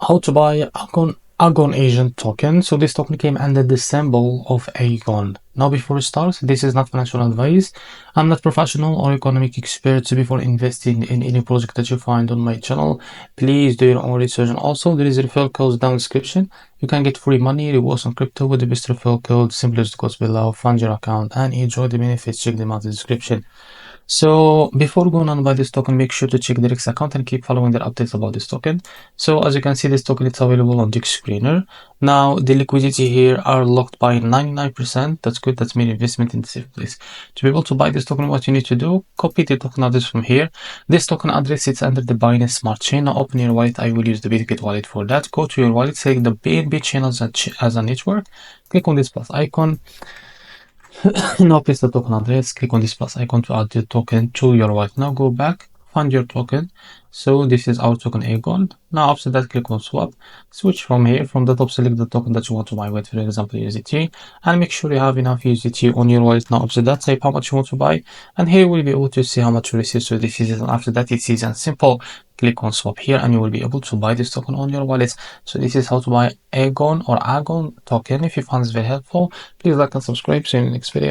How to buy Agon agent token. So this token came under the symbol of Agon. Now before we start, this is not financial advice. I'm not professional or economic expert. So before investing in any project that you find on my channel, please do your own research. And also there is a referral code down in the description. You can get free money, rewards on crypto with the best referral code. Simply just go below, fund your account and enjoy the benefits. Check them out in the description. So before going on by this token, make sure to check the REFERRAL account and keep following their updates about this token. So as you can see, this token is available on Dick Screener. Now the liquidity here are locked by 99%. That's good. That's made investment in the safe place. To be able to buy this token, what you need to do, copy the token address from here. This token address sits under the Binance Smart Chain. Now open your wallet. I will use the Bitget wallet for that. Go to your wallet, select the BNB chain as a network. Click on this plus icon. Now paste the token address, click on this plus icon to add the token to your wallet. Now go back, find your token. So this is our token Agon. Now after that, click on swap, switch from here. From the top, select the token that you want to buy with, for example USDT, and make sure you have enough USDT on your wallet. Now after that, type how much you want to buy, and here you will be able to see how much you receive. So this is it. And after that, it's easy and simple. Click on swap here and you will be able to buy this token on your wallet. So this is how to buy Agon or Agon token. If you found this very helpful, please like and subscribe. See you in the next video.